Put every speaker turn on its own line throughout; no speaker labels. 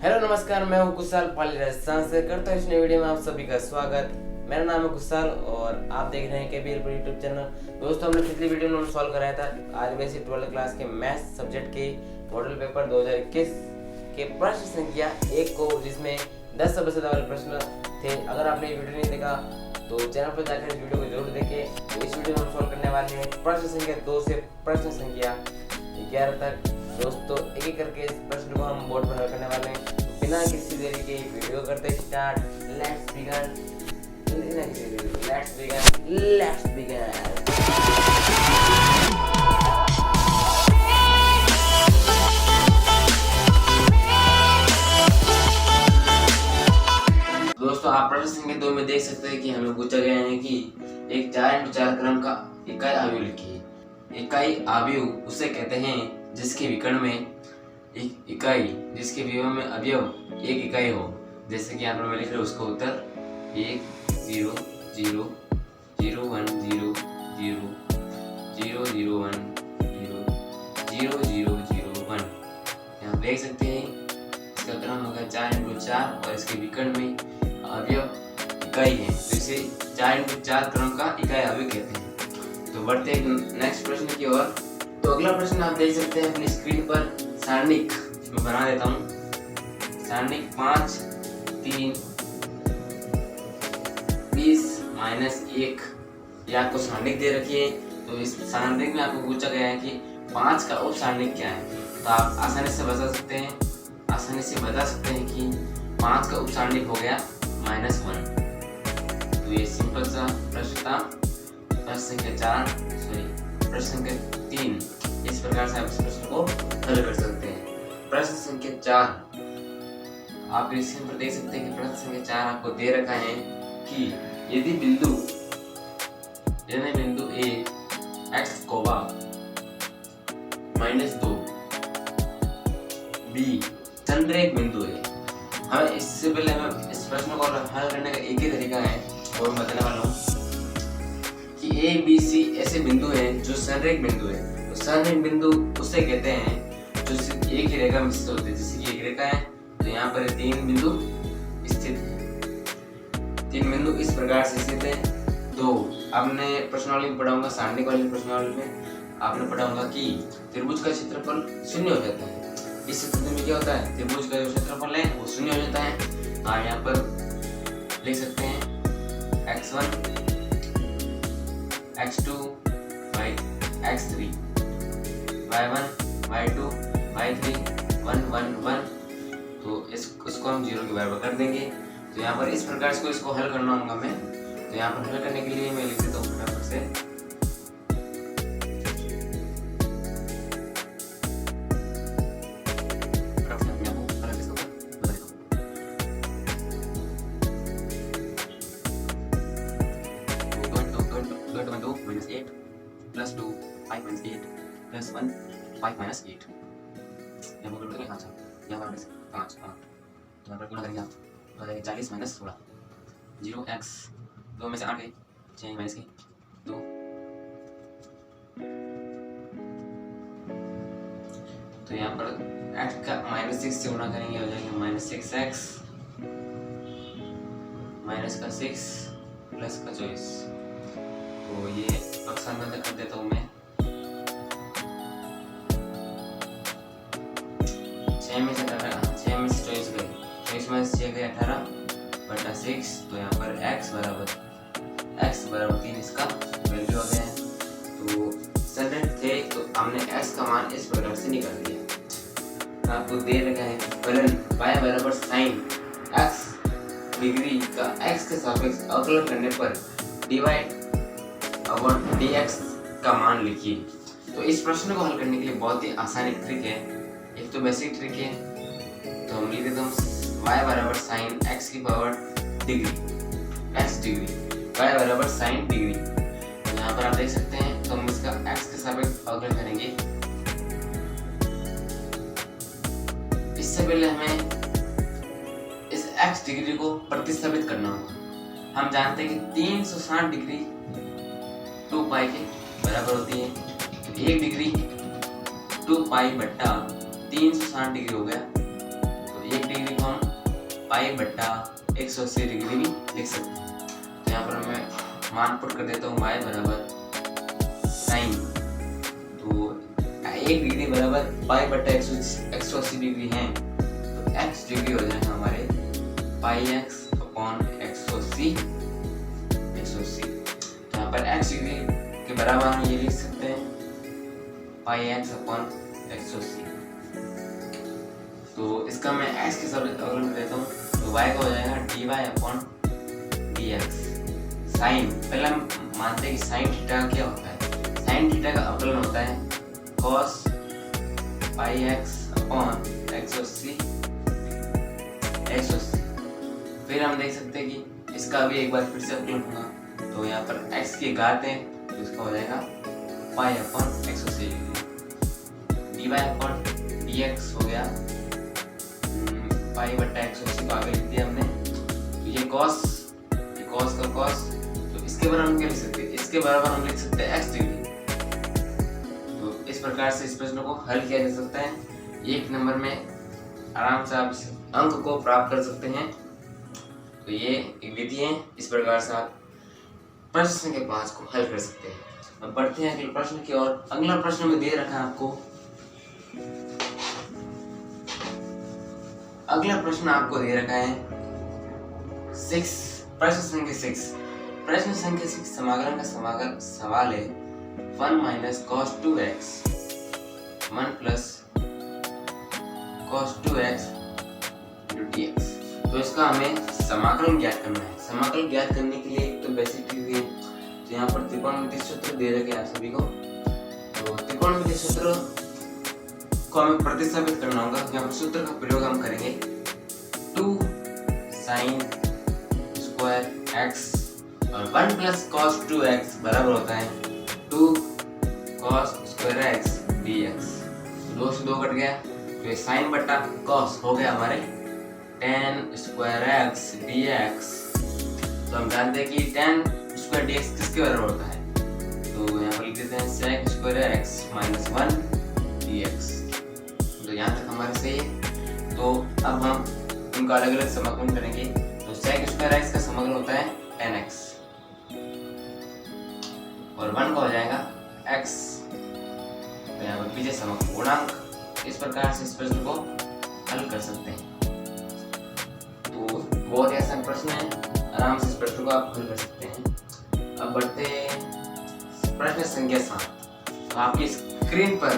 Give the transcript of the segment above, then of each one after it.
Hello नमस्कार, मैं हूं कुशाल पाली राजस्थान से। करता हूं इस नई वीडियो में आप सभी का स्वागत। मेरा नाम है कुशाल और आप देख रहे हैं केबीएल पर यूट्यूब चैनल। दोस्तों, हमने पिछली वीडियो में सॉल्व कराया था आदिवासी 12th क्लास के मैथ्स सब्जेक्ट के मॉडल पेपर 2021 के प्रश्न संख्या 1 को, जिसमें 10 सबसे ज्यादा वाले प्रश्न थे। अगर आपने ये वीडियो नहीं देखा तो चैनल पर जाकर इस वीडियो को जरूर देखें। तो इस वीडियो में हम सॉल्व करने वाले हैं प्रश्न संख्या 2 से प्रश्न संख्या 11 तक। दोस्तों, एक एक करके इस प्रश्न को हम बोर्ड पर हल करने वाले हैं। तो बिना किसी देरी के वीडियो करते स्टार्ट। Let's begin. दोस्तों, आप प्रश्न संख्या 2 में देख सकते हैं कि हमें पूछा गया है कि एक 4x4 क्रम का इकाई अवयव लिखिए। इकाई अवयव उसे कहते हैं जिसके विकर्ण में एक इकाई, जिसके विभव में अवयव एक इकाई हो। जैसे कि यहाँ पर मैं लिख रहा हूँ उसका उत्तर 1 0 0 0 1 0 0 0 0 1 0 0 0 0 1। यहाँ देख सकते हैं इसका क्रम होगा 4x4 और इसके विकर्ण में अवयव इकाई है, तो इसे 4x4 क्रम का इकाई अवयव कहते हैं। तो बढ़ते हैं नेक्स्ट प्रश्न की ओर। तो अगला प्रश्न आप देख सकते हैं अपनी स्क्रीन पर। सारणिक मैं बना देता हूँ। सारणिक 5 3 20 -1 ये आपको सारणिक दे रखी है। तो इस सारणिक में आपको पूछा गया है कि 5 का उप सारणिक क्या है। तो आप आसानी से बता सकते हैं कि 5 का उप सारणिक हो गया -1। तो ये सिंपल सा प्रश्न था। प्रश्न संख्या 3। इस प्रकार से आप इस प्रश्न को हल कर सकते हैं। प्रश्न संख्या 4 आप स्क्रीन पर देख सकते हैं कि प्रश्न संख्या 4 आपको दे रखा है कि यदि बिंदु A x कोवा -2 B चंद्रेक बिंदु है। हमें इससे पहले हमें इस प्रश्न को हल करने का एक ही तरीका है और मैं बताने वाला हूँ कि A B C ऐसे बिंदु हैं जो संरेख बिंदु है। तो संरेख बिंदु उसे कहते हैं जो एक ही रेखा में स्थित होते हैं। जैसे कि एक रेखा है तो यहाँ पर 3 बिंदु स्थित हैं। 3 बिंदु इस प्रकार से स्थित हैं। तो आपने प्रश्नावली में पढ़ा होगा, सारणिक वाली प्रश्नावली में आपने पढ़ा होगा कि त्रिभुज का क्षेत्रफल 0 हो जाता है। इस स्थिति में क्या होता है, त्रिभुज का जो क्षेत्रफल है वो 0 हो जाता है। तो आप यहाँ पर लिख सकते हैं x1 x2 x3 y1 y2 y3 1 1 1। तो इसको हम 0 के बराबर कर देंगे। तो यहाँ पर इस प्रकार से इसको हल करना होगा मैं। तो यहाँ पर हल करने के लिए मैं लिख देता हूँ फटाफट से। -8 + 2 5 - 8 + 1 5 - 8। यहाँ पर करेंगे 5 यहाँ पर 5 तो यहाँ पर गुणा करेंगे आप तो आ जाएगा 40 - 16 0x 2 में से 8 है 6 माइनस के 2। तो यहाँ पर x का -6 से गुणा करेंगे हो जाएगा -6x माइनस का 6 प्लस का 24। तो ये अक्सर में कर देता हूँ मैं। 6 में से 24 गए, 24 में से 6 गए 18 बटा 6। तो यहाँ पर x बराबर 3 इसका वैल्यू आ गया है। तो संरेख थे तो हमने x का मान इस प्रकार से निकाल दिया। आपको दे रखा है फलन y बराबर sin x डिग्री का x के सापेक्ष अवकलन करने पर डिवाइड और dx का मान लिखिए। तो इस प्रश्न को हल करने के लिए बहुत ही आसान एक ट्रिक है। एक तो बेसिक ट्रिक है, तो हम लिख देते हैं y बराबर sin x की power degree x degree y बराबर sin डिग्री। तो यहाँ पर आप देख सकते हैं तो हम इसका x के सापेक्ष अवकलन करेंगे। इससे पहले हमें इस x डिग्री को प्रतिस्थापित करना होगा। हम जानते हैं कि 360 डिग्री 2 पाई के बराबर होती है। 1 डिग्री 2 पाई बट्टा 360 डिग्री हो गया। तो 1 डिग्री पाई बट्टा 180 डिग्री भी लिख सकते हैं। तो यहाँ पर मैं मान पुट कर देता हूँ y बराबर साइन, तो 1 डिग्री बराबर पाई बट्टा 180 डिग्री है, तो x डिग्री हो जाएगा हमारे पाई x अपॉन 180। तो यहाँ पर x डिग्री के बराबर हम ये लिख सकते हैं पाई x अपॉन 180। तो इसका मैं x के साथ अवकलन कर देता हूँ, तो y का हो जाएगा dy अपॉन dx। साइन, पहले हम मानते हैं कि साइन थीटा क्या होता है। साइन थीटा का अवकलन होता है cos पाई x अपॉन 180। फिर हम देख सकते हैं कि इसका भी एक बार फिर से अवकलन होगा, तो यहाँ पर x की घात है तो इसका हो जाएगा pi upon 180 dy upon dx हो गया पाई बट्टा 180 को आगे लिख दिया हमने। तो ये cos का cos, तो इसके बराबर हम क्या लिख सकते हैं, इसके बराबर हम लिख सकते हैं x डिग्री। तो इस प्रकार से इस प्रश्न को हल किया जा सकता है। 1 नंबर में आराम से आप इस अंक को प्राप्त कर सकते हैं। तो ये एक विधि है, इस प्रकार से आप प्रश्न संख्या 5 को हल कर सकते हैं। अब बढ़ते हैं अगले प्रश्न की ओर। अगला प्रश्न में दे रखा है आपको, अगला प्रश्न आपको दे रखा है प्रश्न संख्या 6। प्रश्न संख्या 6 समाकलन का सवाल है 1 minus cos 2x 1 plus cos 2x dx। तो इसका हमें समाकलन ज्ञात करना है। समाकलन ज्ञात करने के लिए एक तो बेसिक ट्रिक है, तो यहाँ पर त्रिकोणमितीय सूत्र दे रखे हैं आप सभी को। तो त्रिकोणमितीय सूत्र को हमें प्रतिस्थापित करना होगा। यहाँ पर सूत्र का प्रयोग हम करेंगे 2 sin स्क्वायर x और 1 प्लस cos 2x बराबर होता है 2 cos स्क्वायर x dx। 2 से 2 कट गया, तो ये sin बट्टा cos हो गया हमारे tan स्क्वायर x dx। तो हम जानते हैं कि tan स्क्वायर dx किसके बराबर होता है, तो यहाँ पर लिख देते हैं sec square x minus 1 dx। तो यहाँ तक हमारे सही है। तो अब हम इनका अलग अलग समाकलन करेंगे। तो sec स्क्वायर x का समाकलन होता है tan x और 1 का हो जाएगा x। तो यहाँ पर पीछे समाकलन गुणांक। इस प्रकार से इस प्रश्न को हल कर सकते हैं। तो बहुत ही आसान प्रश्न है, आराम से इस प्रश्न को आप हल कर सकते हैं। अब बढ़ते प्रश्न संख्या 7। तो आपकी स्क्रीन पर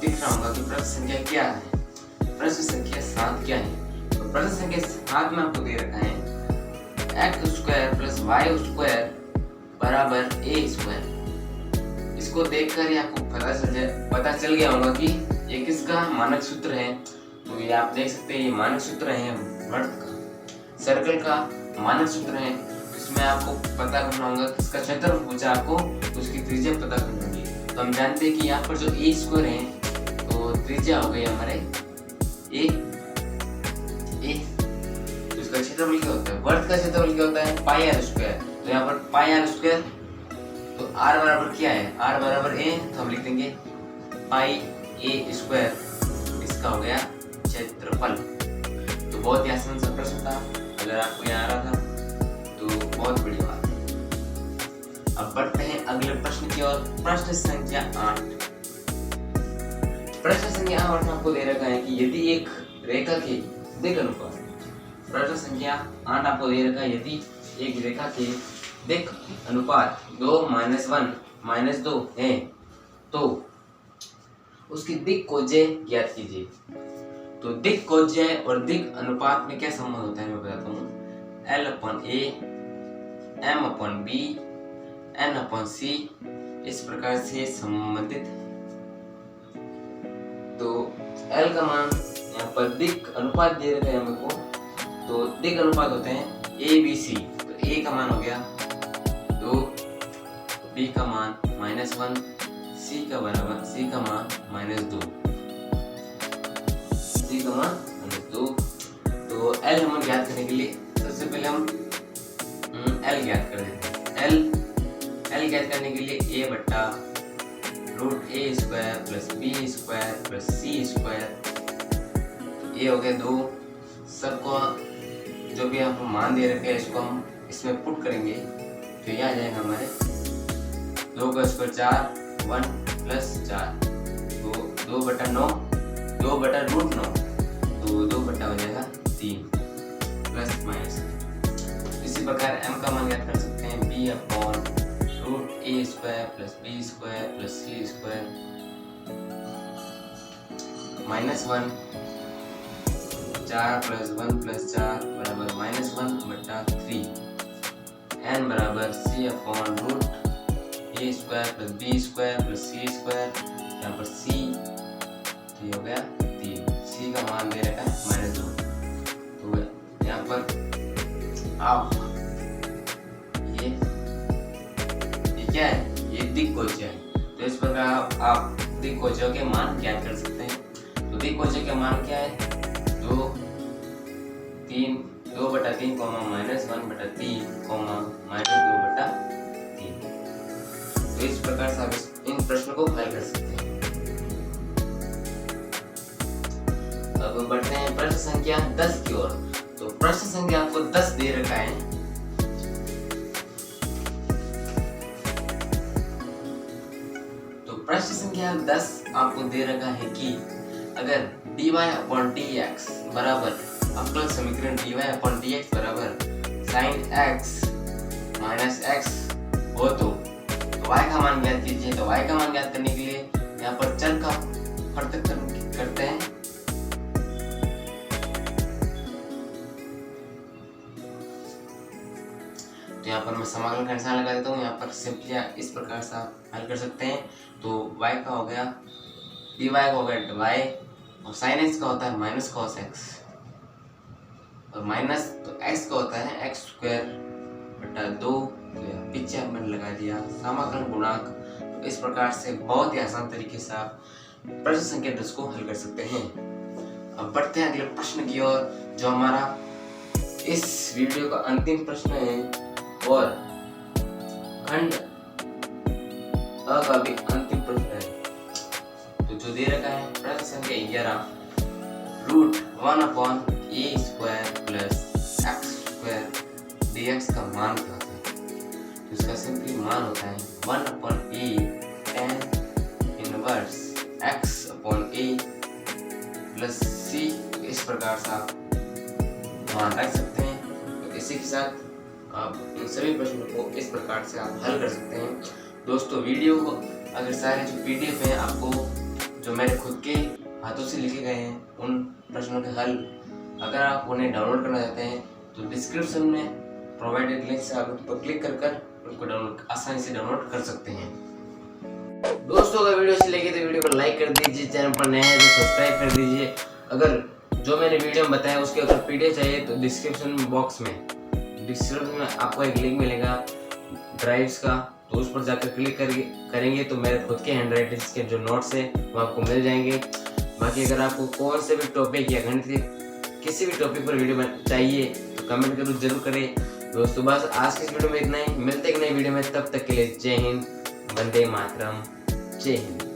दिख रहा होगा कि प्रश्न संख्या क्या है। प्रश्न संख्या 7 क्या है, तो प्रश्न संख्या 7 में आपको दे रखा है x square plus y square बराबर a स्क्वायर। इसको देखकर ही आपको पता चल गया होगा कि ये किसका मानक सूत्र है। तो ये आप देख सकते हैं, ये मानक सूत्र है वृत्त का, सर्कल का मानक सूत्र है। इसमें आपको पता करना होगा किसका क्षेत्रफल पूछा आपको, तो उसकी त्रिज्या पता करनी होगी। तो हम जानते हैं कि यहाँ पर जो a स्क्वायर है, तो त्रिज्या हो गई हमारे a। तो इसका क्षेत्रफल क्या होता है, वर्ग का क्षेत्रफल क्या होता है, पाई आर स्क्वायर। तो यहाँ पर पाई आर स्क्वायर, तो r बराबर क्या है, r बराबर a, तो हम लिख देंगे पाई a स्क्वायर। इसका हो गया क्षेत्रफल। तो बहुत ही आसान सा प्रश्न था, अगर आपको यहाँ आ रहा था तो बहुत बड़ी बात है। अब बढ़ते हैं अगले प्रश्न की ओर। प्रश्न संख्या 8। प्रश्न संख्या 8 में आपको दे रखा है कि यदि एक रेखा के दिक् अनुपात, प्रश्न संख्या 8 आपको दे रखा है यदि एक रेखा के दिक् अनुपात 2 - 1 - 2 है, तो उसकी दिक् कोज्य ज्ञात कीजिए। तो दिक् कोज्य और दिक् अनुपात में क्या संबंध होता है मैं बताता हूँ। L/A M/B N/C इस प्रकार से संबंधित है। तो L का मान यहाँ पर दिक् अनुपात दे रखे हैं हमको, तो दिक् अनुपात होते हैं ABC। तो A का मान हो गया 2, B का मान -1, C का मान -2, C का मान -2। तो L हम ज्ञात करने के लिए सबसे पहले हम L ज्ञात कर देते हैं। L ज्ञात करने के लिए A बट्टा √A square plus B square plus C square. ये हो गया 2, सबको भी आपको मान दे रखे हैं इसको हम इसमें पुट करेंगे तो ये आ जाएगा हमारे 2 का स्क्वायर 4 1 प्लस 4 तो 2/9 2/√9 तो 2 हो जाएगा 3 प्लस माइनस। इसी प्रकार m का मान ज्ञात कर सकते हैं b/√a² plus b² plus c² -1 4 plus 1 plus 4 बराबर -1/3 n बराबर c/√a² plus b² plus c²। यहाँ पर c तो ये हो गया 3, c का मान दे रखा है -2। तो यहाँ पर आप ये क्या है, ये दिक्कोचय है। तो इस प्रकार आप दिक्कोचयों के मान ज्ञात कर सकते हैं। तो दिक्कोचय के मान क्या है, 2/3 -1/3 -2/3। तो इस प्रकार से आप इन प्रश्नों को हल कर सकते हैं। अब बढ़ते हैं प्रश्न संख्या 10 की ओर। तो प्रश्न संख्या आपको 10 दे रखा है। तो प्रश्न संख्या 10 आपको दे रखा है कि अगर dy/dx बराबर अवकल समीकरण dy/dx बराबर sin x माइनस x हो तो y का मान ज्ञात कीजिए। तो y का मान ज्ञात करने के लिए यहाँ पर चर का पृथक करते हैं। तो यहाँ पर मैं समाकलन का निशान लगा देता हूँ। यहाँ पर सिंपली इस प्रकार से आप हल कर सकते हैं। तो y का हो गया dy का हो गया y और sin x का होता है माइनस cos x और माइनस तो x का होता है x²/2 पीछे हमने लगा दिया समाकलन गुणांक। तो इस प्रकार से बहुत ही आसान तरीके से आप प्रश्न संख्या 10 को हल कर सकते हैं। अब बढ़ते हैं अगले प्रश्न की ओर, जो हमारा इस वीडियो का अंतिम प्रश्न है और खंड अ का भी अंतिम प्रश्न है। तो जो दे रखा है प्रश्न संख्या 11 √1/a² प्लस x² dx का मान क्या होता है। तो इसका सिंपली मान होता है 1/a tan inverse x/a plus c। इस प्रकार से आप मान रख सकते हैं। तो इसी के साथ आप इन सभी प्रश्नों को इस प्रकार से आप हल कर सकते हैं। दोस्तों वीडियो को अगर सारे जो PDF है आपको जो मेरे खुद के हाथों से लिखे गए हैं उन प्रश्नों के हल अगर आप उन्हें डाउनलोड करना चाहते हैं तो डिस्क्रिप्शन में प्रोवाइडेड लिंक से आप उन पर क्लिक कर उनको डाउनलोड आसानी से डाउनलोड कर सकते हैं। दोस्तों अगर वीडियो अच्छी लगी तो वीडियो को लाइक कर दीजिए, चैनल पर नए हैं तो सब्सक्राइब कर दीजिए। अगर जो मैंने वीडियो में बताया उसके अगर PDF चाहिए तो डिस्क्रिप्शन बॉक्स में आपको एक लिंक मिलेगा ड्राइव्स का, तो उस पर जाकर क्लिक करेंगे तो मेरे खुद के हैंड राइटिंग के जो नोट्स हैं वो आपको मिल जाएंगे। बाकी अगर आपको कौन से भी टॉपिक या गणित के किसी भी टॉपिक पर वीडियो चाहिए तो कमेंट जरूर करें। दोस्तों बस आज की इस वीडियो में इतना ही, मिलते एक नई वीडियो में, तब तक के लिए जय हिंद, वंदे मातरम, जय हिंद।